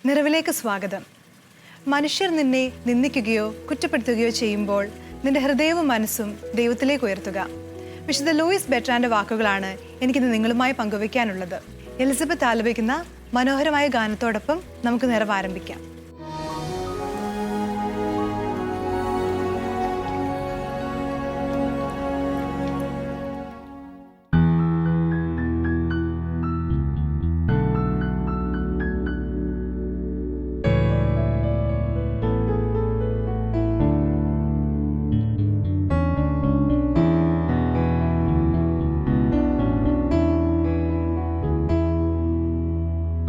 നിറവിലേക്ക് സ്വാഗതം. മനുഷ്യർ നിന്നെ നിന്ദിക്കുകയോ കുറ്റപ്പെടുത്തുകയോ ചെയ്യുമ്പോൾ നിന്റെ ഹൃദയവും മനസ്സും ദൈവത്തിലേക്ക് ഉയർത്തുക. വിശുദ്ധ ലൂയിസ് ബെട്രാന്റെ വാക്കുകളാണ് എനിക്കിന്ന് നിങ്ങളുമായി പങ്കുവയ്ക്കാനുള്ളത്. എലിസബത്ത് ആലപിക്കുന്ന മനോഹരമായ ഗാനത്തോടൊപ്പം നമുക്ക് നിറവ് ആരംഭിക്കാം.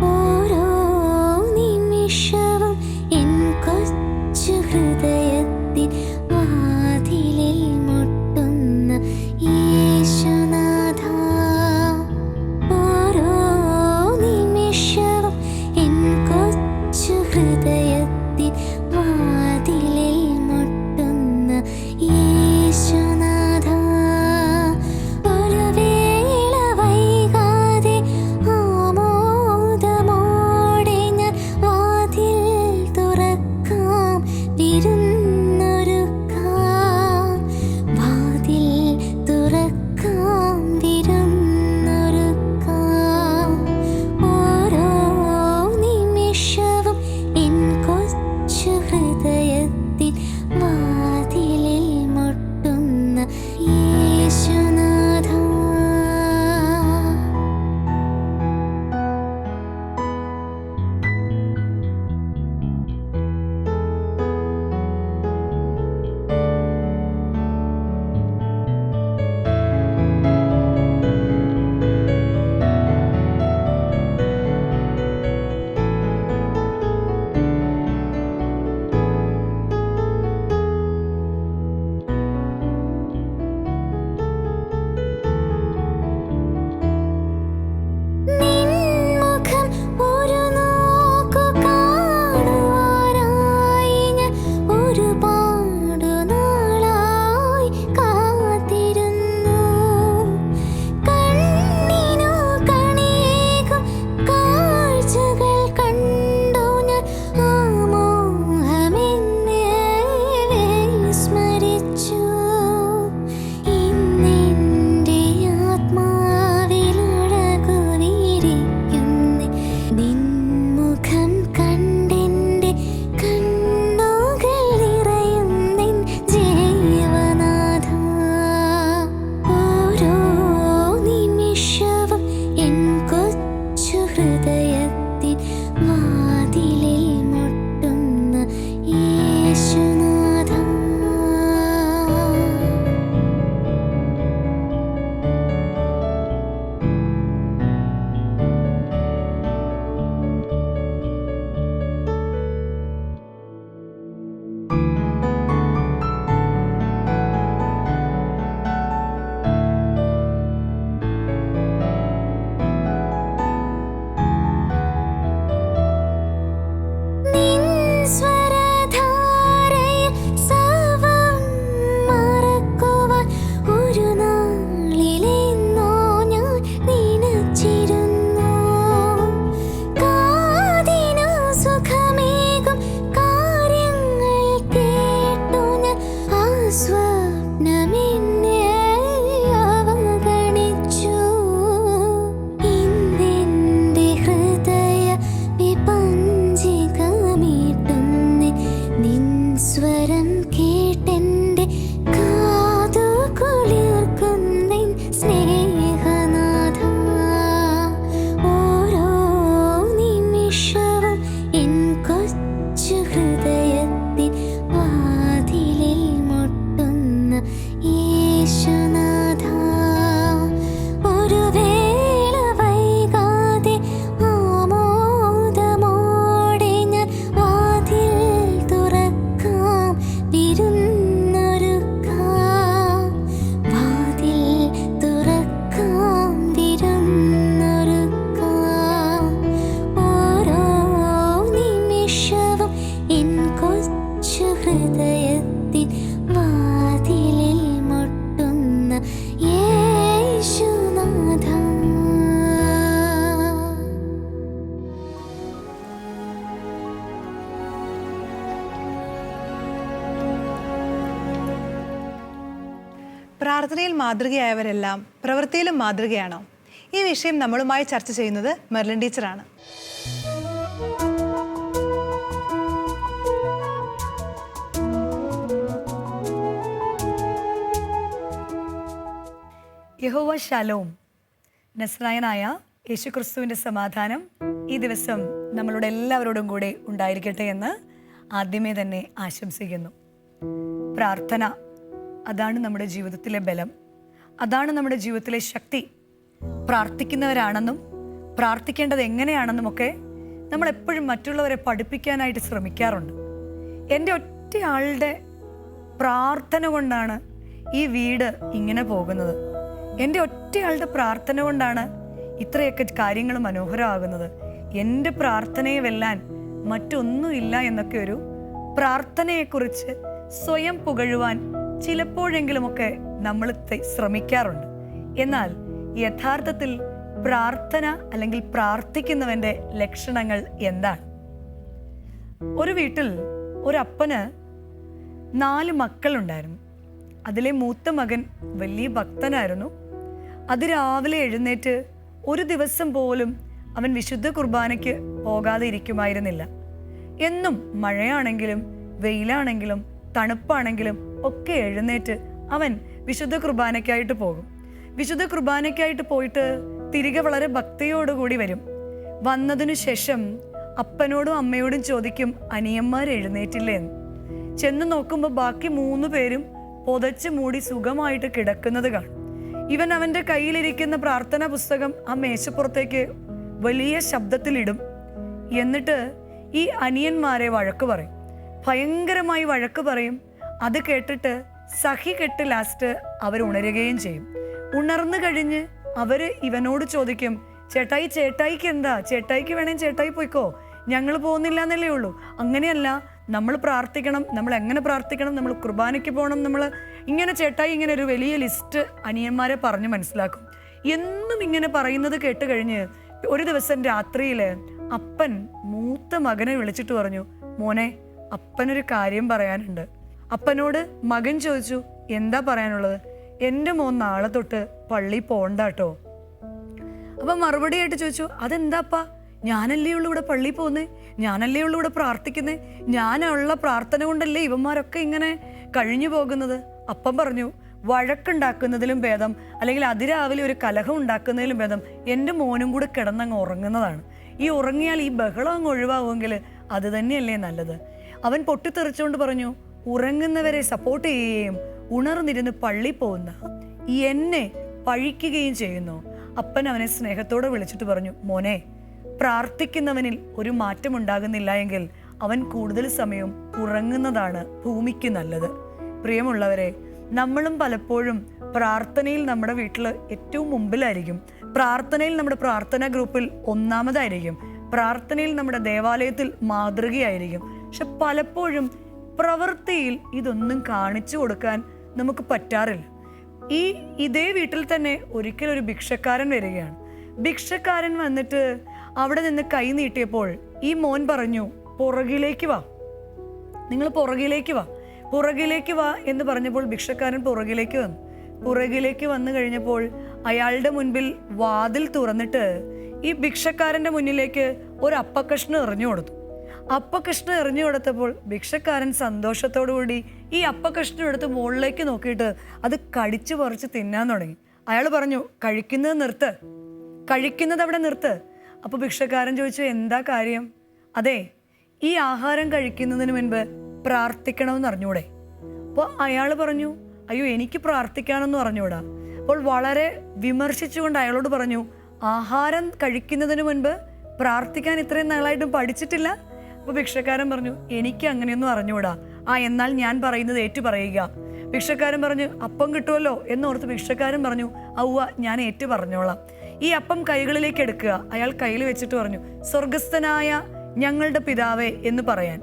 ഓരോ നിമിഷവും പ്രാർത്ഥനയിൽ മാതൃകയായവരെല്ലാം പ്രവൃത്തിയിലും മാതൃകയാണോ? ഈ വിഷയം നമ്മളുമായി ചർച്ച ചെയ്യുന്നത് മെർലിൻ ടീച്ചറാണ്. യഹോവ ശലോം, നസ്രായനായ യേശുക്രിസ്തുവിൻ്റെ സമാധാനം ഈ ദിവസം നമ്മളുടെ എല്ലാവരോടും കൂടെ ഉണ്ടായിരിക്കട്ടെ എന്ന് ആദ്യമേ തന്നെ ആശംസിക്കുന്നു. പ്രാർത്ഥന, അതാണ് നമ്മുടെ ജീവിതത്തിലെ ബലം, അതാണ് നമ്മുടെ ജീവിതത്തിലെ ശക്തി. പ്രാർത്ഥിക്കുന്നവരാണെന്നും പ്രാർത്ഥിക്കേണ്ടത് എങ്ങനെയാണെന്നുമൊക്കെ നമ്മളെപ്പോഴും മറ്റുള്ളവരെ പഠിപ്പിക്കാനായിട്ട് ശ്രമിക്കാറുണ്ട്. എൻ്റെ ഒറ്റയാളുടെ പ്രാർത്ഥന കൊണ്ടാണ് ഈ വീട് ഇങ്ങനെ പോകുന്നത്. എൻ്റെ ഒറ്റയാളുടെ പ്രാർത്ഥന കൊണ്ടാണ് ഇത്രയൊക്കെ കാര്യങ്ങൾ മനോഹരമാകുന്നത്. എൻ്റെ പ്രാർത്ഥനയെ വെല്ലാൻ മറ്റൊന്നുമില്ല എന്നൊക്കെ ഒരു പ്രാർത്ഥനയെക്കുറിച്ച് സ്വയം പുകഴുവാൻ ചിലപ്പോഴെങ്കിലുമൊക്കെ നമ്മൾ ശ്രമിക്കാറുണ്ട്. എന്നാൽ യഥാർത്ഥത്തിൽ പ്രാർത്ഥന അല്ലെങ്കിൽ പ്രാർത്ഥിക്കുന്നവൻ്റെ ലക്ഷണങ്ങൾ എന്താണ്? ഒരു വീട്ടിൽ ഒരപ്പന് 4 മക്കളുണ്ടായിരുന്നു. അതിലെ മൂത്ത മകൻ വലിയ ഭക്തനായിരുന്നു. അതിരാവിലെ എഴുന്നേറ്റ് ഒരു ദിവസം പോലും അവൻ വിശുദ്ധ കുർബാനയ്ക്ക് പോകാതെ ഇരിക്കുമായിരുന്നില്ല. എന്നും മഴയാണെങ്കിലും വെയിലാണെങ്കിലും തണുപ്പാണെങ്കിലും ഒക്കെ എഴുന്നേറ്റ് അവൻ വിശുദ്ധ കുർബാനയ്ക്കായിട്ട് പോകും. വിശുദ്ധ കുർബാനയ്ക്കായിട്ട് പോയിട്ട് തിരികെ വളരെ ഭക്തിയോടുകൂടി വരും. വന്നതിനു ശേഷം അപ്പനോടും അമ്മയോടും ചോദിക്കും, അനിയന്മാർ എഴുന്നേറ്റില്ലേ എന്ന്. ചെന്ന് നോക്കുമ്പോൾ ബാക്കി 3 പേരും പൊതച്ച് മൂടി സുഖമായിട്ട് കിടക്കുന്നത് കാണും. ഇവൻ അവൻ്റെ കയ്യിലിരിക്കുന്ന പ്രാർത്ഥനാ പുസ്തകം ആ മേശപ്പുറത്തേക്ക് വലിയ ശബ്ദത്തിലിടും. എന്നിട്ട് ഈ അനിയന്മാരെ വഴക്ക് പറയും, ഭയങ്കരമായി വഴക്ക് പറയും. അത് കേട്ടിട്ട് സഹി കെട്ട് ലാസ്റ്റ് അവർ ഉണരുകയും ചെയ്യും. ഉണർന്നു കഴിഞ്ഞ് അവർ ഇവനോട് ചോദിക്കും, ചേട്ടായിക്ക് എന്താ? ചേട്ടായിക്ക് വേണേൽ ചേട്ടായി പോയിക്കോ, ഞങ്ങൾ പോകുന്നില്ല എന്നല്ലേ ഉള്ളൂ. അങ്ങനെയല്ല, നമ്മൾ പ്രാർത്ഥിക്കണം. നമ്മൾ എങ്ങനെ പ്രാർത്ഥിക്കണം? നമ്മൾ കുർബാനയ്ക്ക് പോകണം. നമ്മൾ ഇങ്ങനെ ചേട്ടായി ഇങ്ങനെ ഒരു വലിയ ലിസ്റ്റ് അനിയന്മാരെ പറഞ്ഞ് മനസ്സിലാക്കും. എന്നും ഇങ്ങനെ പറയുന്നത് കേട്ട് കഴിഞ്ഞ് ഒരു ദിവസം രാത്രിയിൽ അപ്പൻ മൂത്ത മകനെ വിളിച്ചിട്ട് പറഞ്ഞു, മോനെ, അപ്പനൊരു കാര്യം പറയാനുണ്ട്. അപ്പനോട് മകൻ ചോദിച്ചു, എന്താ പറയാനുള്ളത്? എൻ്റെ മോൻ നാളെ തൊട്ട് പള്ളി പോകണ്ടാട്ടോ. അപ്പം മറുപടിയായിട്ട് ചോദിച്ചു, അതെന്താപ്പാ? ഞാനല്ലേ ഉള്ളൂ ഇവിടെ പള്ളിയിൽ പോകുന്നേ, ഞാനല്ലേ ഉള്ളൂ ഇവിടെ പ്രാർത്ഥിക്കുന്നേ, ഞാനുള്ള പ്രാർത്ഥന കൊണ്ടല്ലേ ഇവന്മാരൊക്കെ ഇങ്ങനെ കഴിഞ്ഞു പോകുന്നത്. അപ്പം പറഞ്ഞു, വഴക്കുണ്ടാക്കുന്നതിലും ഭേദം, അല്ലെങ്കിൽ അതിരാവിലെ ഒരു കലഹം ഉണ്ടാക്കുന്നതിലും ഭേദം എൻ്റെ മോനും കൂടെ കിടന്നങ്ങ് ഉറങ്ങുന്നതാണ്. ഈ ഉറങ്ങിയാൽ ഈ ബഹളം അങ്ങ് ഒഴിവാകുമെങ്കിൽ അത് തന്നെയല്ലേ നല്ലത്. അവൻ പൊട്ടിത്തെറിച്ചുകൊണ്ട് പറഞ്ഞു, ഉറങ്ങുന്നവരെ സപ്പോർട്ട് ചെയ്യുകയും ഉണർന്നിരുന്ന് പള്ളി പോകുന്ന എന്നെ പഴിക്കുകയും ചെയ്യുന്നു. അപ്പൻ അവനെ സ്നേഹത്തോടെ വിളിച്ചിട്ട് പറഞ്ഞു, മോനെ, പ്രാർത്ഥിക്കുന്നവനിൽ ഒരു മാറ്റം ഉണ്ടാകുന്നില്ല എങ്കിൽ അവൻ കൂടുതൽ സമയം ഉറങ്ങുന്നതാണ് ഭൂമിക്ക് നല്ലത്. പ്രിയമുള്ളവരെ, നമ്മളും പലപ്പോഴും പ്രാർത്ഥനയിൽ നമ്മുടെ വീട്ടിൽ ഏറ്റവും മുമ്പിലായിരിക്കും. പ്രാർത്ഥനയിൽ നമ്മുടെ പ്രാർത്ഥനാ ഗ്രൂപ്പിൽ ഒന്നാമതായിരിക്കും. പ്രാർത്ഥനയിൽ നമ്മുടെ ദേവാലയത്തിൽ മാതൃകയായിരിക്കും. പക്ഷെ പലപ്പോഴും പ്രവൃത്തിയിൽ ഇതൊന്നും കാണിച്ചു കൊടുക്കാൻ നമുക്ക് പറ്റാറില്ല. ഇതേ വീട്ടിൽ തന്നെ ഒരിക്കലൊരു ഭിക്ഷക്കാരൻ വരികയാണ്. ഭിക്ഷക്കാരൻ വന്നിട്ട് അവിടെ നിന്ന് കൈ നീട്ടിയപ്പോൾ ഈ മോൻ പറഞ്ഞു, പുറകിലേക്ക് വാ, നിങ്ങൾ പുറകിലേക്ക് വാ, പുറകിലേക്ക് വാ എന്ന് പറഞ്ഞപ്പോൾ ഭിക്ഷക്കാരൻ പുറകിലേക്ക് വന്നു. പുറകിലേക്ക് വന്നു കഴിഞ്ഞപ്പോൾ അയാളുടെ മുൻപിൽ വാതിൽ തുറന്നിട്ട് ഈ ഭിക്ഷക്കാരൻ്റെ മുന്നിലേക്ക് ഒരു അപ്പക്കഷ്ണം എറിഞ്ഞു കൊടുത്തു. അപ്പക്കഷ്ണം എറിഞ്ഞു കൊടുത്തപ്പോൾ ഭിക്ഷക്കാരൻ സന്തോഷത്തോടു കൂടി ഈ അപ്പക്കഷ്ണം എടുത്ത് മുകളിലേക്ക് നോക്കിയിട്ട് അത് കടിച്ചു പറിച്ച് തിന്നാൻ തുടങ്ങി. അയാൾ പറഞ്ഞു, കഴിക്കുന്നത് നിർത്ത്, കഴിക്കുന്നത് അവിടെ നിർത്ത്. അപ്പോൾ ഭിക്ഷക്കാരൻ ചോദിച്ചു, എന്താ കാര്യം? അതെ, ഈ ആഹാരം കഴിക്കുന്നതിന് മുൻപ് പ്രാർത്ഥിക്കണമെന്ന് അറിഞ്ഞൂടെ? അപ്പോൾ അയാൾ പറഞ്ഞു, അയ്യോ, എനിക്ക് പ്രാർത്ഥിക്കാനൊന്നും അറിഞ്ഞൂടാ. അപ്പോൾ വളരെ വിമർശിച്ചുകൊണ്ട് അയാളോട് പറഞ്ഞു, ആഹാരം കഴിക്കുന്നതിന് മുൻപ് പ്രാർത്ഥിക്കാൻ ഇത്രയും നാളായിട്ടും പഠിച്ചിട്ടില്ല? അപ്പോൾ ഭിക്ഷക്കാരൻ പറഞ്ഞു, എനിക്ക് അങ്ങനെയൊന്നും അറിഞ്ഞൂടാ. എന്നാൽ ഞാൻ പറയുന്നത് ഏറ്റു പറയുക. ഭിക്ഷക്കാരൻ പറഞ്ഞു, അപ്പം കിട്ടുമല്ലോ എന്നോർത്ത് ഭിക്ഷക്കാരൻ പറഞ്ഞു, ഔവ്വ, ഞാൻ ഏറ്റു പറഞ്ഞോളാം. ഈ അപ്പം കൈകളിലേക്ക് എടുക്കുക. അയാൾ കയ്യിൽ വെച്ചിട്ട് പറഞ്ഞു, സ്വർഗസ്ഥനായ ഞങ്ങളുടെ പിതാവേ എന്ന് പറയാൻ.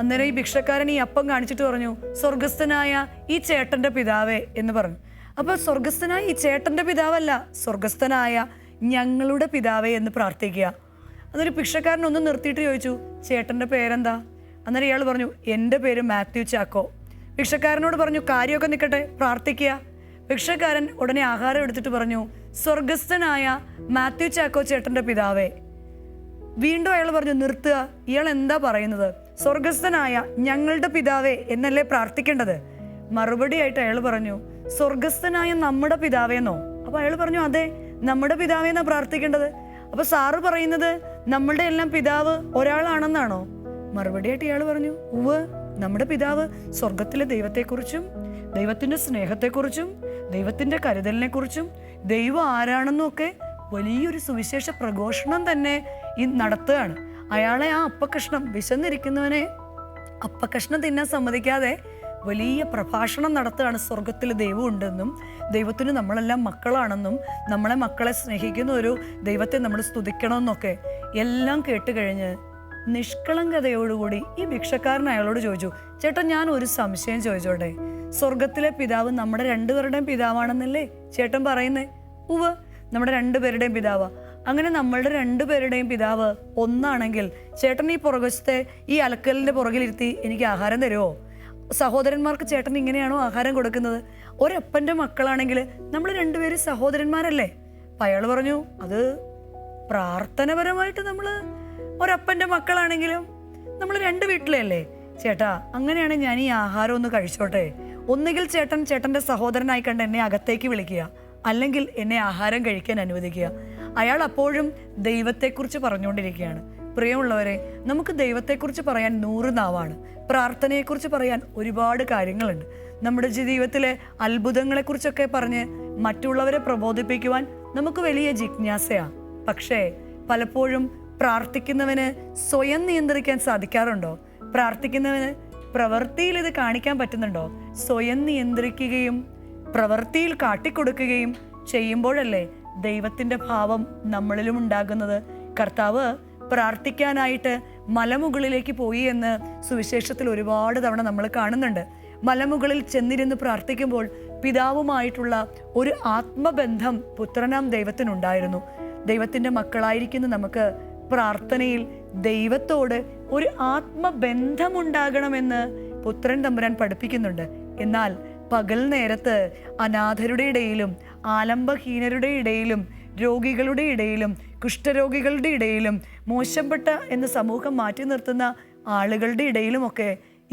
അന്നേരം ഈ ഭിക്ഷക്കാരൻ ഈ അപ്പം കാണിച്ചിട്ട് പറഞ്ഞു, സ്വർഗസ്ഥനായ ഈ ചേട്ടൻ്റെ പിതാവേ എന്ന് പറഞ്ഞു. അപ്പോൾ സ്വർഗസ്ഥനായ ഈ ചേട്ടൻ്റെ പിതാവല്ല, സ്വർഗസ്ഥനായ ഞങ്ങളുടെ പിതാവേ എന്ന് പ്രാർത്ഥിക്കുക. അന്നൊരു ഭിക്ഷക്കാരൻ ഒന്ന് നിർത്തിയിട്ട് ചോദിച്ചു, ചേട്ടൻ്റെ പേരെന്താ? അന്നേരം ഇയാൾ പറഞ്ഞു, എൻ്റെ പേര് മാത്യു ചാക്കോ. ഭിക്ഷക്കാരനോട് പറഞ്ഞു, കാര്യമൊക്കെ നിൽക്കട്ടെ, പ്രാർത്ഥിക്കുക. ഭിക്ഷക്കാരൻ ഉടനെ ആഹാരം എടുത്തിട്ട് പറഞ്ഞു, സ്വർഗസ്ഥനായ മാത്യു ചാക്കോ ചേട്ടൻ്റെ പിതാവേ. വീണ്ടും അയാൾ പറഞ്ഞു, നിർത്തുക, ഇയാൾ എന്താ പറയുന്നത്? സ്വർഗസ്ഥനായ ഞങ്ങളുടെ പിതാവേ എന്നല്ലേ പ്രാർത്ഥിക്കേണ്ടത്? മറുപടിയായിട്ട് അയാൾ പറഞ്ഞു, സ്വർഗസ്ഥനായ നമ്മുടെ പിതാവേന്നോ? അപ്പൊ അയാൾ പറഞ്ഞു, അതെ, നമ്മുടെ പിതാവേന്നാ പ്രാർത്ഥിക്കേണ്ടത്. അപ്പൊ സാറ് പറയുന്നത് നമ്മളുടെ എല്ലാം പിതാവ് ഒരാളാണെന്നാണോ? മറുപടിയായിട്ട് ഇയാൾ പറഞ്ഞു, ഉവ്വ്, നമ്മുടെ പിതാവ് സ്വർഗത്തിലെ ദൈവത്തെക്കുറിച്ചും ദൈവത്തിന്റെ സ്നേഹത്തെക്കുറിച്ചും ദൈവത്തിന്റെ കരുതലിനെ കുറിച്ചും ദൈവം ആരാണെന്നും ഒക്കെ വലിയൊരു സുവിശേഷ പ്രഘോഷണം തന്നെ നടത്തുകയാണ്. അയാളെ ആ അപ്പക്കഷ്ണം, വിശന്നിരിക്കുന്നവനെ അപ്പക്കഷ്ണം തിന്നാൻ സമ്മതിക്കാതെ വലിയ പ്രഭാഷണം നടത്തുകയാണ്. സ്വർഗത്തിൽ ദൈവം ഉണ്ടെന്നും ദൈവത്തിന് നമ്മളെല്ലാം മക്കളാണെന്നും നമ്മളെ മക്കളെ സ്നേഹിക്കുന്ന ഒരു ദൈവത്തെ നമ്മൾ സ്തുതിക്കണമെന്നൊക്കെ എല്ലാം കേട്ട് കഴിഞ്ഞ് നിഷ്കളങ്കതയോടുകൂടി ഈ ഭിക്ഷക്കാരൻ അയാളോട് ചോദിച്ചു, ചേട്ടാ, ഞാൻ ഒരു സംശയം ചോദിച്ചോട്ടെ? സ്വർഗത്തിലെ പിതാവ് നമ്മുടെ രണ്ടുപേരുടെയും പിതാവാണെന്നല്ലേ ചേട്ടൻ പറയുന്നേ? ഉവ്വ്, നമ്മുടെ രണ്ടുപേരുടെയും പിതാവാ. അങ്ങനെ നമ്മളുടെ രണ്ടുപേരുടെയും പിതാവ് ഒന്നാണെങ്കിൽ ചേട്ടൻ ഈ പുറകുവശത്തെ ഈ അലക്കലിന്റെ പുറകിലിരുത്തി എനിക്ക് ആഹാരം തരുമോ? സഹോദരന്മാർക്ക് ചേട്ടൻ ഇങ്ങനെയാണോ ആഹാരം കൊടുക്കുന്നത്? ഒരപ്പൻ്റെ മക്കളാണെങ്കിൽ നമ്മൾ രണ്ടുപേരും സഹോദരന്മാരല്ലേ? അപ്പം അയാൾ പറഞ്ഞു, അത് പ്രാർത്ഥനാപരമായിട്ട് നമ്മൾ ഒരപ്പൻ്റെ മക്കളാണെങ്കിലും നമ്മൾ രണ്ട് വീട്ടിലല്ലേ ചേട്ടാ. അങ്ങനെയാണെങ്കിൽ ഞാൻ ഈ ആഹാരം ഒന്ന് കഴിച്ചോട്ടെ? ഒന്നുകിൽ ചേട്ടൻ്റെ സഹോദരനായി കണ്ട് എന്നെ അകത്തേക്ക് വിളിക്കുക, അല്ലെങ്കിൽ എന്നെ ആഹാരം കഴിക്കാൻ അനുവദിക്കുക. അയാൾ അപ്പോഴും ദൈവത്തെക്കുറിച്ച് പറഞ്ഞുകൊണ്ടിരിക്കുകയാണ്. പ്രിയമുള്ളവരെ, നമുക്ക് ദൈവത്തെക്കുറിച്ച് പറയാൻ 100 നാവാണ്. പ്രാർത്ഥനയെക്കുറിച്ച് പറയാൻ ഒരുപാട് കാര്യങ്ങളുണ്ട്. നമ്മുടെ ജീവിതത്തിലെ അത്ഭുതങ്ങളെക്കുറിച്ചൊക്കെ പറഞ്ഞ് മറ്റുള്ളവരെ പ്രബോധിപ്പിക്കുവാൻ നമുക്ക് വലിയ ജിജ്ഞാസയാണ്. പക്ഷേ പലപ്പോഴും പ്രാർത്ഥിക്കുന്നവന് സ്വയം നിയന്ത്രിക്കാൻ സാധിക്കാറുണ്ടോ? പ്രാർത്ഥിക്കുന്നവന് പ്രവൃത്തിയിൽ ഇത് കാണിക്കാൻ പറ്റുന്നുണ്ടോ? സ്വയം നിയന്ത്രിക്കുകയും പ്രവൃത്തിയിൽ കാട്ടിക്കൊടുക്കുകയും ചെയ്യുമ്പോഴല്ലേ ദൈവത്തിൻ്റെ ഭാവം നമ്മളിലും ഉണ്ടാകുന്നത്. കർത്താവ് പ്രാർത്ഥിക്കാനായിട്ട് മലമുകളിലേക്ക് പോയി എന്ന് സുവിശേഷത്തിൽ ഒരുപാട് തവണ നമ്മൾ കാണുന്നുണ്ട്. മലമുകളിൽ ചെന്നിരുന്ന് പ്രാർത്ഥിക്കുമ്പോൾ പിതാവുമായിട്ടുള്ള ഒരു ആത്മബന്ധം പുത്രനാം ദൈവത്തിനുണ്ടായിരുന്നു. ദൈവത്തിൻ്റെ മക്കളായിരിക്കുന്ന നമുക്ക് പ്രാർത്ഥനയിൽ ദൈവത്തോട് ഒരു ആത്മബന്ധമുണ്ടാകണമെന്ന് പുത്രൻ തമ്പുരാൻ പഠിപ്പിക്കുന്നുണ്ട്. എന്നാൽ പകൽ നേരത്ത് അനാഥരുടെ ഇടയിലും ആലംബഹീനരുടെ ഇടയിലും രോഗികളുടെ ഇടയിലും കുഷ്ഠരോഗികളുടെ ഇടയിലും മോശപ്പെട്ട എന്ന് സമൂഹം മാറ്റി നിർത്തുന്ന ആളുകളുടെ ഇടയിലുമൊക്കെ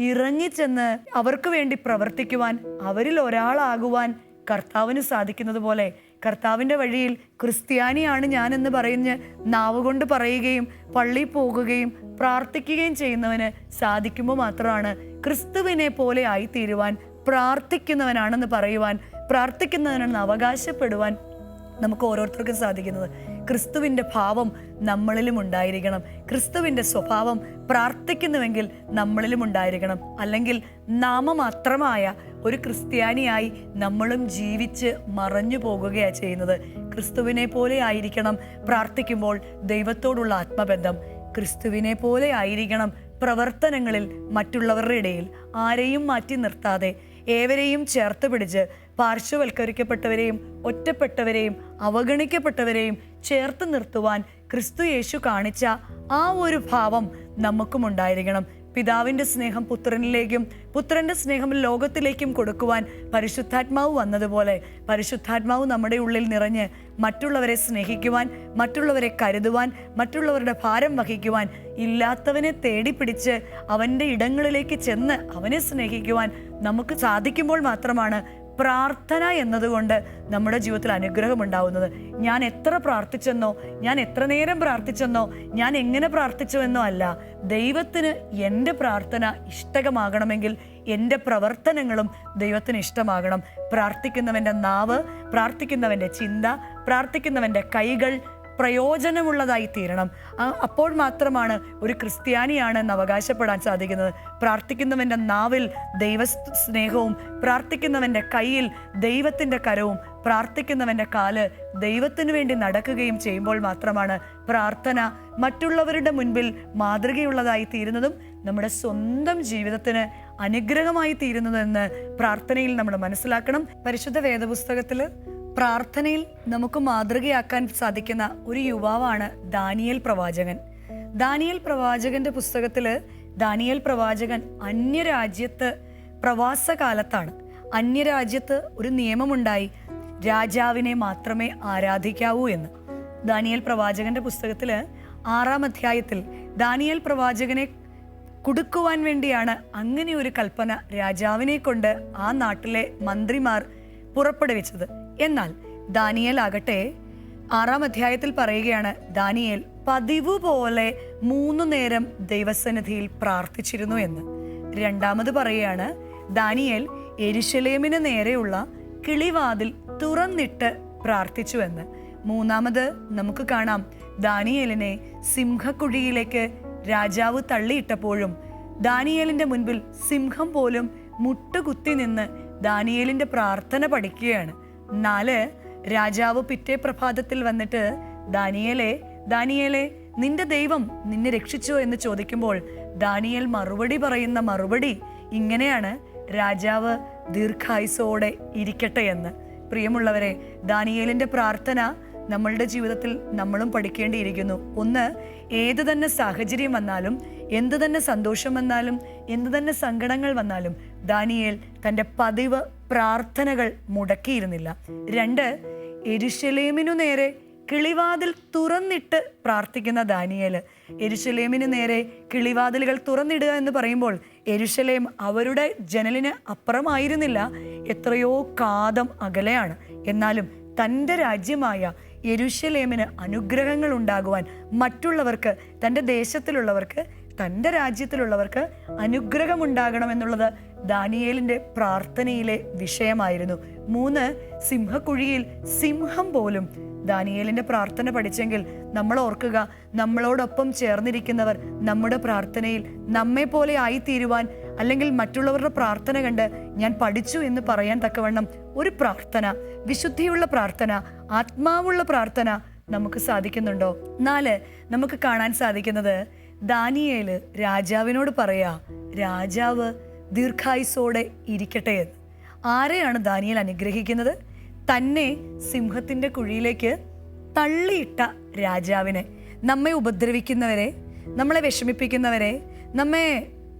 ഇറങ്ങിച്ചെന്ന് അവർക്ക് വേണ്ടി പ്രവർത്തിക്കുവാൻ, അവരിൽ ഒരാളാകുവാൻ കർത്താവിന് സാധിക്കുന്നത് പോലെ കർത്താവിൻ്റെ വഴിയിൽ ക്രിസ്ത്യാനിയാണ് ഞാനെന്ന് പറഞ്ഞ് നാവുകൊണ്ട് പറയുകയും പള്ളിയിൽ പോകുകയും പ്രാർത്ഥിക്കുകയും ചെയ്യുന്നവന് സാധിക്കുമ്പോൾ മാത്രമാണ് ക്രിസ്തുവിനെ പോലെ ആയിത്തീരുവാൻ, പ്രാർത്ഥിക്കുന്നവനാണെന്ന് പറയുവാൻ, പ്രാർത്ഥിക്കുന്നവനാണെന്ന് അവകാശപ്പെടുവാൻ നമുക്ക് ഓരോരുത്തർക്കും സാധിക്കുന്നത്. ക്രിസ്തുവിൻ്റെ ഭാവം നമ്മളിലും ഉണ്ടായിരിക്കണം. ക്രിസ്തുവിൻ്റെ സ്വഭാവം പ്രാർത്ഥിക്കുന്നുവെങ്കിൽ നമ്മളിലും ഉണ്ടായിരിക്കണം. അല്ലെങ്കിൽ നാമമാത്രമായ ഒരു ക്രിസ്ത്യാനിയായി നമ്മളും ജീവിച്ച് മറഞ്ഞു പോകുകയാണ് ചെയ്യുന്നത്. ക്രിസ്തുവിനെ പോലെ ആയിരിക്കണം പ്രാർത്ഥിക്കുമ്പോൾ ദൈവത്തോടുള്ള ആത്മബന്ധം. ക്രിസ്തുവിനെ പോലെ ആയിരിക്കണം പ്രവർത്തനങ്ങളിൽ മറ്റുള്ളവരുടെ ഇടയിൽ ആരെയും മാറ്റി നിർത്താതെ ഏവരെയും ചേർത്ത് പിടിച്ച് പാർശ്വവൽക്കരിക്കപ്പെട്ടവരെയും ഒറ്റപ്പെട്ടവരെയും അവഗണിക്കപ്പെട്ടവരെയും ചേർത്ത് നിർത്തുവാൻ ക്രിസ്തു യേശു കാണിച്ച ആ ഒരു ഭാവം നമുക്കും ഉണ്ടായിരിക്കണം. പിതാവിൻ്റെ സ്നേഹം പുത്രനിലേക്കും പുത്രൻ്റെ സ്നേഹം ലോകത്തിലേക്കും കൊടുക്കുവാൻ പരിശുദ്ധാത്മാവ് വന്നതുപോലെ പരിശുദ്ധാത്മാവ് നമ്മുടെ ഉള്ളിൽ നിറഞ്ഞ് മറ്റുള്ളവരെ സ്നേഹിക്കുവാൻ, മറ്റുള്ളവരെ കരുതുവാൻ, മറ്റുള്ളവരുടെ ഭാരം വഹിക്കുവാൻ, ഇല്ലാത്തവനെ തേടിപ്പിടിച്ച് അവൻ്റെ ഇടങ്ങളിലേക്ക് ചെന്ന് അവനെ സ്നേഹിക്കുവാൻ നമുക്ക് സാധിക്കുമ്പോൾ മാത്രമാണ് പ്രാർത്ഥന എന്നതുകൊണ്ട് നമ്മുടെ ജീവിതത്തിൽ അനുഗ്രഹം ഉണ്ടാവുന്നത്. ഞാൻ എത്ര പ്രാർത്ഥിച്ചെന്നോ, ഞാൻ എത്ര നേരം പ്രാർത്ഥിച്ചെന്നോ, ഞാൻ എങ്ങനെ പ്രാർത്ഥിച്ചുവെന്നോ അല്ല. ദൈവത്തിന് എൻ്റെ പ്രാർത്ഥന ഇഷ്ടകമാകണമെങ്കിൽ എൻ്റെ പ്രവർത്തനങ്ങളും ദൈവത്തിന് ഇഷ്ടമാകണം. പ്രാർത്ഥിക്കുന്നവൻ്റെ നാവ്, പ്രാർത്ഥിക്കുന്നവൻ്റെ ചിന്ത, പ്രാർത്ഥിക്കുന്നവൻ്റെ കൈകൾ പ്രയോജനമുള്ളതായി തീരണം. അപ്പോൾ മാത്രമാണ് ഒരു ക്രിസ്ത്യാനിയാണെന്ന് അവകാശപ്പെടാൻ സാധിക്കുന്നത്. പ്രാർത്ഥിക്കുന്നവൻ്റെ നാവിൽ ദൈവ സ്നേഹവും, പ്രാർത്ഥിക്കുന്നവൻ്റെ കയ്യിൽ ദൈവത്തിൻ്റെ കരവും, പ്രാർത്ഥിക്കുന്നവൻ്റെ കാല് ദൈവത്തിനു വേണ്ടി നടക്കുകയും ചെയ്യുമ്പോൾ മാത്രമാണ് പ്രാർത്ഥന മറ്റുള്ളവരുടെ മുൻപിൽ മാതൃകയുള്ളതായി തീരുന്നതും നമ്മുടെ സ്വന്തം ജീവിതത്തിന് അനുഗ്രഹമായി തീരുന്നതെന്ന് പ്രാർത്ഥനയിൽ നമ്മൾ മനസ്സിലാക്കണം. പരിശുദ്ധ വേദപുസ്തകത്തിൽ പ്രാർത്ഥനയിൽ നമുക്ക് മാതൃകയാക്കാൻ സാധിക്കുന്ന ഒരു യുവാവാണ് ദാനിയേൽ പ്രവാചകൻ. ദാനിയേൽ പ്രവാചകന്റെ പുസ്തകത്തിൽ ദാനിയേൽ പ്രവാചകൻ അന്യരാജ്യത്ത് പ്രവാസകാലത്താണ്. അന്യരാജ്യത്ത് ഒരു നിയമമുണ്ടായി, രാജാവിനെ മാത്രമേ ആരാധിക്കാവൂ എന്ന്. ദാനിയേൽ പ്രവാചകന്റെ പുസ്തകത്തില് 6-ാം അധ്യായത്തിൽ ദാനിയേൽ പ്രവാചകനെ കുടുക്കുവാൻ വേണ്ടിയാണ് അങ്ങനെ ഒരു കൽപ്പന രാജാവിനെ കൊണ്ട് ആ നാട്ടിലെ മന്ത്രിമാർ പുറപ്പെടുവിച്ചത്. എന്നാൽ ദാനിയേൽ ആകട്ടെ 6-ാം അധ്യായത്തിൽ പറയുകയാണ്, ദാനിയേൽ പതിവ് പോലെ 3 നേരം ദൈവസന്നിധിയിൽ പ്രാർത്ഥിച്ചിരുന്നു എന്ന്. രണ്ടാമത് പറയുകയാണ്, ദാനിയേൽ യെരുശലേമിന് നേരെയുള്ള കിളിവാതിൽ തുറന്നിട്ട് പ്രാർത്ഥിച്ചു എന്ന്. മൂന്നാമത് നമുക്ക് കാണാം, ദാനിയേലിനെ സിംഹക്കുഴിയിലേക്ക് രാജാവ് തള്ളിയിട്ടപ്പോഴും ദാനിയേലിന്റെ മുൻപിൽ സിംഹം പോലും മുട്ടുകുത്തി നിന്ന് ദാനിയേലിന്റെ പ്രാർത്ഥന പഠിക്കുകയാണ്. 4, രാജാവ് പിറ്റേ പ്രഭാതത്തിൽ വന്നിട്ട് ദാനിയേലെ നിന്റെ ദൈവം നിന്നെ രക്ഷിച്ചോ എന്ന് ചോദിക്കുമ്പോൾ ദാനിയേൽ മറുപടി പറയുന്ന മറുപടി ഇങ്ങനെയാണ്, രാജാവ് ദീർഘായുസോടെ ഇരിക്കട്ടെ എന്ന്. പ്രിയമുള്ളവരെ, ദാനിയേലിന്റെ പ്രാർത്ഥന നമ്മളുടെ ജീവിതത്തിൽ നമ്മളും പഠിക്കേണ്ടിയിരിക്കുന്നു. ഒന്ന്, ഏത് തന്നെ സാഹചര്യം വന്നാലും, എന്ത് തന്നെ സന്തോഷം വന്നാലും, എന്ത് തന്നെ സങ്കടങ്ങൾ വന്നാലും ദാനിയേൽ തൻ്റെ പതിവ് പ്രാർത്ഥനകൾ മുടക്കിയിരുന്നില്ല. 2, യെരുശലേമിനു നേരെ കിളിവാതിൽ തുറന്നിട്ട് പ്രാർത്ഥിക്കുന്ന ദാനിയേൽ. യെരുശലേമിന് നേരെ കിളിവാതിലുകൾ തുറന്നിടുക എന്ന് പറയുമ്പോൾ യെരുശലേം അവരുടെ ജനലിന് അപ്പുറമായിരുന്നില്ല, എത്രയോ കാതം അകലെയാണ്. എന്നാലും തൻ്റെ രാജ്യമായ യെരുശലേമിന് അനുഗ്രഹങ്ങൾ ഉണ്ടാകുവാൻ, മറ്റുള്ളവർക്ക്, തൻ്റെ ദേശത്തിലുള്ളവർക്ക്, തൻ്റെ രാജ്യത്തിലുള്ളവർക്ക് അനുഗ്രഹം ഉണ്ടാകണമെന്നുള്ളത് ദാനിയേലിൻ്റെ പ്രാർത്ഥനയിലെ വിഷയമായിരുന്നു. 3, സിംഹക്കുഴിയിൽ സിംഹം പോലും ദാനിയേലിന്റെ പ്രാർത്ഥന പഠിച്ചെങ്കിൽ നമ്മൾ ഓർക്കുക, നമ്മളോടൊപ്പം ചേർന്നിരിക്കുന്നവർ നമ്മുടെ പ്രാർത്ഥനയിൽ നമ്മെ പോലെ ആയിത്തീരുവാൻ, അല്ലെങ്കിൽ മറ്റുള്ളവരുടെ പ്രാർത്ഥന കണ്ട് ഞാൻ പഠിച്ചു എന്ന് പറയാൻ തക്കവണ്ണം ഒരു പ്രാർത്ഥന, വിശുദ്ധിയുള്ള പ്രാർത്ഥന, ആത്മാവുള്ള പ്രാർത്ഥന നമുക്ക് സാധിക്കുന്നുണ്ടോ? 4, നമുക്ക് കാണാൻ സാധിക്കുന്നത് ദാനിയേല് രാജാവിനോട് പറയാ, രാജാവ് ദീർഘായുസോടെ ഇരിക്കട്ടെ എന്ന്. ആരെയാണ് ദാനിയേൽ അനുഗ്രഹിക്കുന്നത്? തന്നെ സിംഹത്തിൻ്റെ കുഴിയിലേക്ക് തള്ളിയിട്ട രാജാവിനെ. നമ്മെ ഉപദ്രവിക്കുന്നവരെ, നമ്മളെ വിഷമിപ്പിക്കുന്നവരെ, നമ്മെ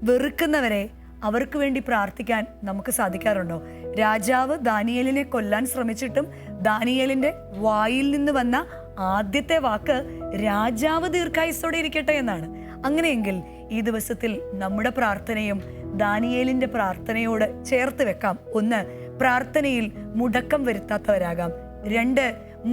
വെറുക്കുന്നവരെ, അവർക്ക് വേണ്ടി പ്രാർത്ഥിക്കാൻ നമുക്ക് സാധിക്കാറുണ്ടോ? രാജാവ് ദാനിയേലിനെ കൊല്ലാൻ ശ്രമിച്ചിട്ടും ദാനിയേലിന്റെ വായിൽ നിന്ന് വന്ന ആദ്യത്തെ വാക്ക് രാജാവ് ദീർഘായുസ്സോടെ ഇരിക്കട്ടെ എന്നാണ്. അങ്ങനെയെങ്കിൽ ഈ ദിവസത്തിൽ നമ്മുടെ പ്രാർത്ഥനയും ദാനിയേലിന്റെ പ്രാർത്ഥനയോട് ചേർത്ത് വെക്കാം. 1, പ്രാർത്ഥനയിൽ മുടക്കം വരുത്താത്തവരാകാം. 2,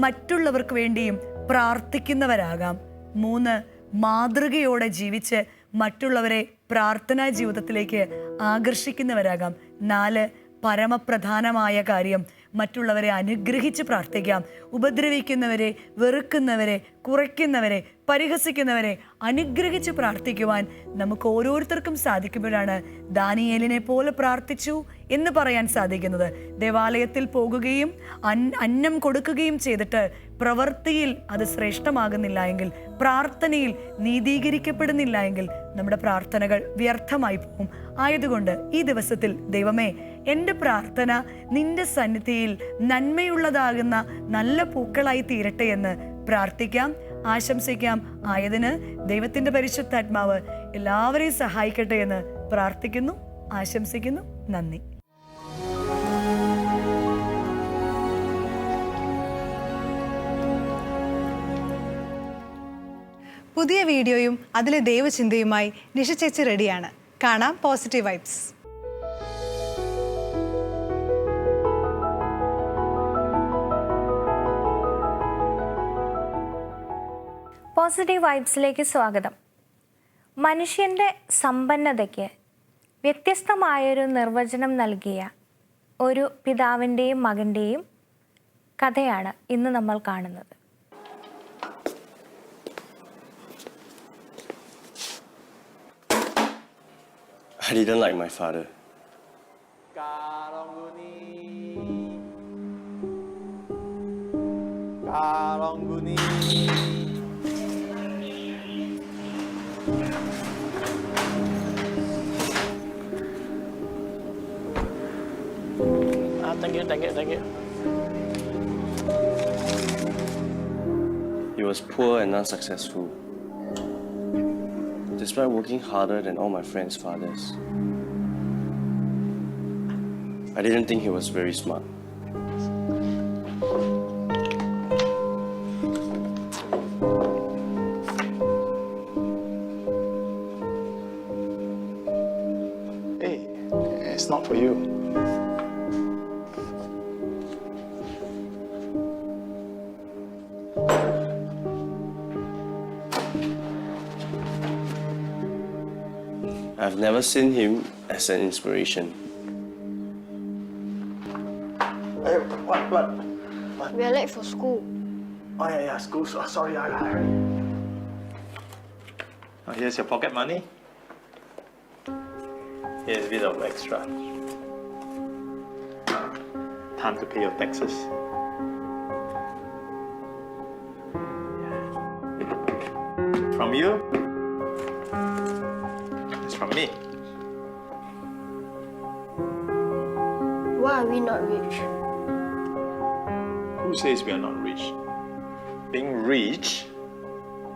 മറ്റുള്ളവർക്ക് വേണ്ടിയും പ്രാർത്ഥിക്കുന്നവരാകാം. 3, മാതൃകയോടെ ജീവിച്ച് മറ്റുള്ളവരെ പ്രാർത്ഥനാ ജീവിതത്തിലേക്ക് ആകർഷിക്കുന്നവരാകാം. 4, പരമപ്രധാനമായ കാര്യം, മറ്റുള്ളവരെ അനുഗ്രഹിച്ച് പ്രാർത്ഥിക്കാം. ഉപദ്രവിക്കുന്നവരെ, വെറുക്കുന്നവരെ, കുറയ്ക്കുന്നവരെ, പരിഹസിക്കുന്നവരെ അനുഗ്രഹിച്ച് പ്രാർത്ഥിക്കുവാൻ നമുക്ക് ഓരോരുത്തർക്കും സാധിക്കുമ്പോഴാണ് ദാനിയേലിനെ പോലെ പ്രാർത്ഥിച്ചു എന്ന് പറയാൻ സാധിക്കുന്നത്. ദേവാലയത്തിൽ പോകുകയും അന്നം കൊടുക്കുകയും ചെയ്തിട്ട് പ്രവൃത്തിയിൽ അത് ശ്രേഷ്ഠമാകുന്നില്ല എങ്കിൽ, പ്രാർത്ഥനയിൽ നീതീകരിക്കപ്പെടുന്നില്ല എങ്കിൽ നമ്മുടെ പ്രാർത്ഥനകൾ വ്യർത്ഥമായി പോകും. ആയതുകൊണ്ട് ഈ ദിവസത്തിൽ ദൈവമേ, എൻ്റെ പ്രാർത്ഥന നിന്റെ സന്നിധിയിൽ നന്മയുള്ളതാകുന്ന നല്ല പൂക്കളായി തീരട്ടെ എന്ന് പ്രാർത്ഥിക്കാം, ആശംസിക്കാം. ആയതിന് ദൈവത്തിൻ്റെ പരിശുദ്ധാത്മാവ് എല്ലാവരെയും സഹായിക്കട്ടെ എന്ന് പ്രാർത്ഥിക്കുന്നു, ആശംസിക്കുന്നു. നന്ദി. പുതിയ വീഡിയോയും അതിലെ ദൈവചിന്തയുമായി നിഷ ചേച്ചി റെഡിയാണ്. കാണാം പോസിറ്റീവ് വൈബ്സ്. പോസിറ്റീവ് വൈബ്സിലേക്ക് സ്വാഗതം. മനുഷ്യൻ്റെ സമ്പന്നതയ്ക്ക് വ്യത്യസ്തമായൊരു നിർവചനം നൽകിയ ഒരു പിതാവിൻ്റെയും മകൻ്റെയും കഥയാണ് ഇന്ന് നമ്മൾ കാണുന്നത്. I didn't like my father. Thank you. He was poor and unsuccessful, despite working harder than all my friends' fathers. I didn't think he was very smart. Hey, it's not for you. I've never seen him as an inspiration. Hey, what? We are late for school. Oh, yeah, school. Sorry. Oh, here's your pocket money. Here's a bit of extra. Time to pay your taxes. From you? It's from me. Why are we not rich? Who says we are not rich? Being rich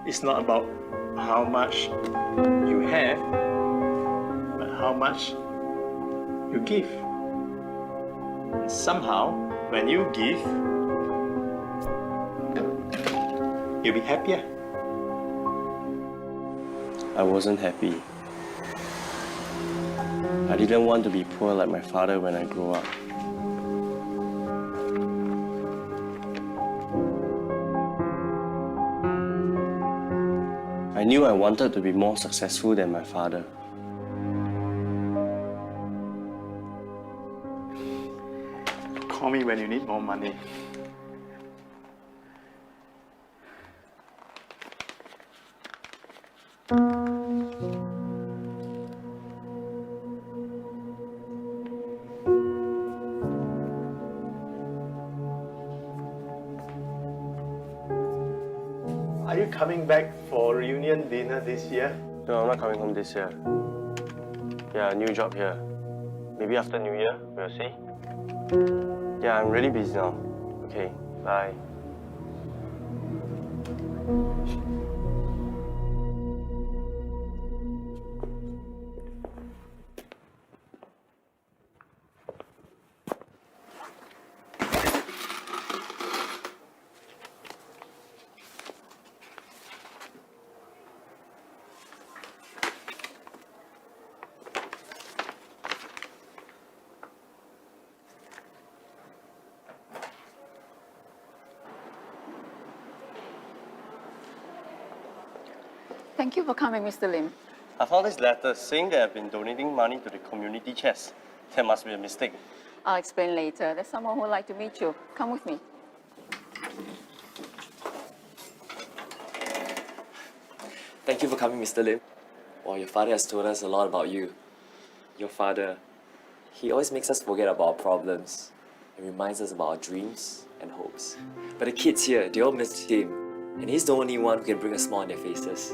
is not about how much you have, but how much you give. And somehow, when you give, you'll be happier. I wasn't happy. I didn't want to be poor like my father when I grew up. I knew I wanted to be more successful than my father. Call me when you need more money. Are you coming back for reunion dinner this year? No, I'm not coming home this year. Yeah, new job here. Maybe after New Year, we'll see. Yeah, I'm really busy now. Okay, bye. Thank you for coming, Mr. Lim. I found this letter saying that I've been donating money to the community chest. There must be a mistake. I'll explain later. There's someone who would like to meet you. Come with me. Thank you for coming, Mr. Lim. Wow, your father has told us a lot about you. Your father, he always makes us forget about our problems and reminds us about our dreams and hopes. But the kids here, they all miss him, and he's the only one who can bring a smile on their faces.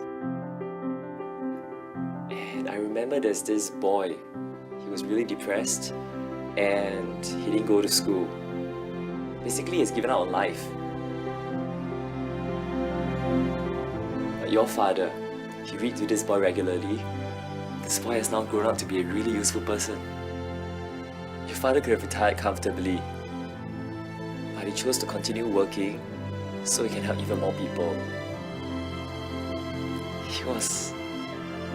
And I remember there's this boy. He was really depressed and he didn't go to school. Basically, he's given up on life. But your father, he reads to this boy regularly. This boy has now grown up to be a really useful person. Your father could have retired comfortably, but he chose to continue working so he can help even more people. He was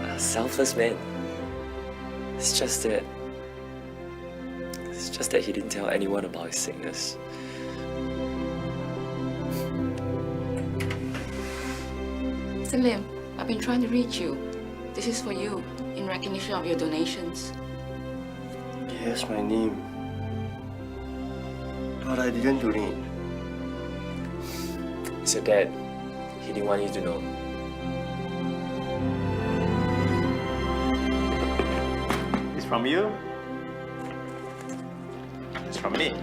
a selfless man. It's just that he didn't tell anyone about his sickness. Mr. Lim, I've been trying to reach you. This is for you, in recognition of your donations. Yes, my name. But I didn't donate. It's your dad. He didn't want you to know. It's from you. It's from me.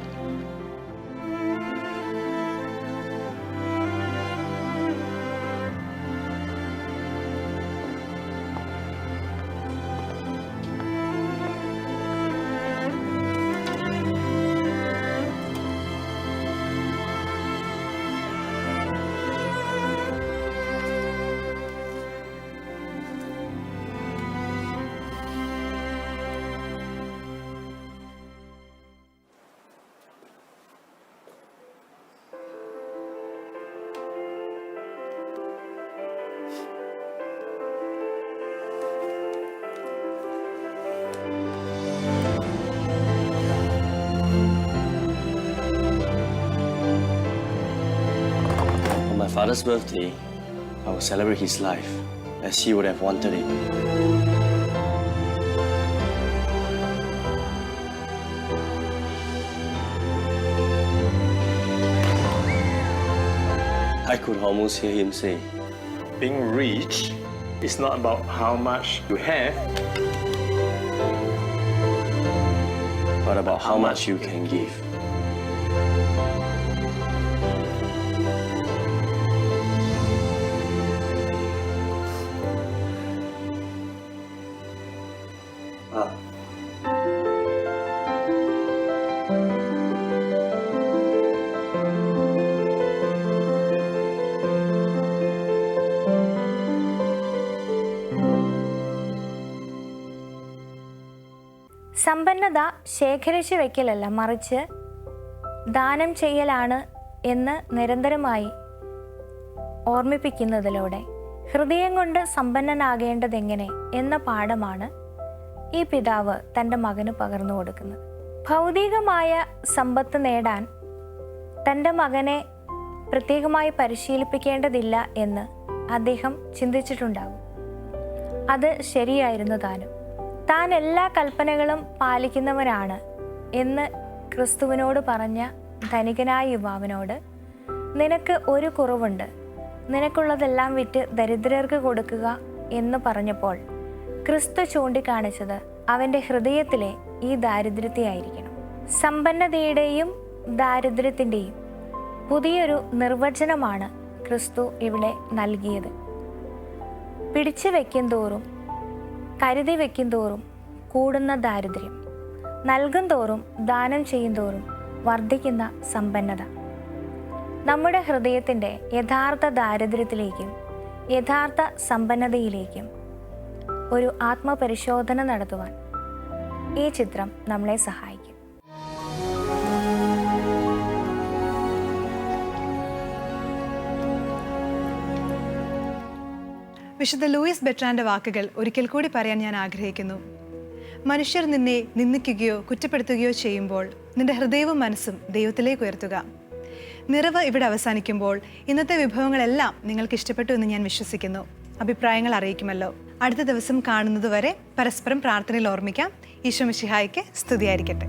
father's birthday, I will celebrate his life as he would have wanted it. I could almost hear him say, Being rich is not about how much you have, but about how much you can give. സമ്പന്നത ശേഖരിച്ചു വയ്ക്കലല്ല, മറിച്ച് ദാനം ചെയ്യലാണ് എന്ന് നിരന്തരമായി ഓർമ്മിപ്പിക്കുന്നതിലൂടെ ഹൃദയം കൊണ്ട് സമ്പന്നനാകേണ്ടതെങ്ങനെ എന്ന പാഠമാണ് ഈ പിതാവ് തൻ്റെ മകന് പകർന്നു കൊടുക്കുന്നത്. ഭൗതികമായ സമ്പത്ത് നേടാൻ തൻ്റെ മകനെ പ്രത്യേകമായി പരിശീലിപ്പിക്കേണ്ടതില്ല എന്ന് അദ്ദേഹം ചിന്തിച്ചിട്ടുണ്ടാകും. അത് ശരിയായിരുന്നു താനും. താൻ എല്ലാ കൽപ്പനകളും പാലിക്കുന്നവരാണ് എന്ന് ക്രിസ്തുവിനോട് പറഞ്ഞ ധനികനായ യുവാവിനോട് നിനക്ക് ഒരു കുറവുണ്ട്, നിനക്കുള്ളതെല്ലാം വിറ്റ് ദരിദ്രർക്ക് കൊടുക്കുക എന്ന് പറഞ്ഞപ്പോൾ ക്രിസ്തു ചൂണ്ടിക്കാണിച്ചത് അവൻ്റെ ഹൃദയത്തിലെ ഈ ദാരിദ്ര്യത്തെയായിരിക്കണം. സമ്പന്നതയുടെയും ദാരിദ്ര്യത്തിൻ്റെയും പുതിയൊരു നിർവചനമാണ് ക്രിസ്തു ഇവിടെ നൽകിയത്. പിടിച്ചു വയ്ക്കും തോറും, കരുതി വയ്ക്കും തോറും കൂടുന്ന ദാരിദ്ര്യം, നൽകും തോറും, ദാനം ചെയ്യും തോറും വർദ്ധിക്കുന്ന സമ്പന്നത. നമ്മുടെ ഹൃദയത്തിൻ്റെ യഥാർത്ഥ ദാരിദ്ര്യത്തിലേക്കും യഥാർത്ഥ സമ്പന്നതയിലേക്കും ഒരു ആത്മപരിശോധന നടത്തുവാൻ ഈ ചിത്രം നമ്മളെ സഹായിക്കും. വിശുദ്ധ ലൂയിസ് ബെട്രാൻ്റെ വാക്കുകൾ ഒരിക്കൽ കൂടി പറയാൻ ഞാൻ ആഗ്രഹിക്കുന്നു. മനുഷ്യർ നിന്നെ നിന്ദിക്കുകയോ കുറ്റപ്പെടുത്തുകയോ ചെയ്യുമ്പോൾ നിന്റെ ഹൃദയവും മനസ്സും ദൈവത്തിലേക്ക് ഉയർത്തുക. നിറവ് ഇവിടെ അവസാനിക്കുമ്പോൾ ഇന്നത്തെ വിഭവങ്ങളെല്ലാം നിങ്ങൾക്ക് ഇഷ്ടപ്പെട്ടു എന്ന് ഞാൻ വിശ്വസിക്കുന്നു. അഭിപ്രായങ്ങൾ അറിയിക്കുമല്ലോ. അടുത്ത ദിവസം കാണുന്നതുവരെ പരസ്പരം പ്രാർത്ഥനയിൽ ഓർമ്മിക്കാം. ഈശോ മിശിഹായ്ക്ക് സ്തുതിയായിരിക്കട്ടെ.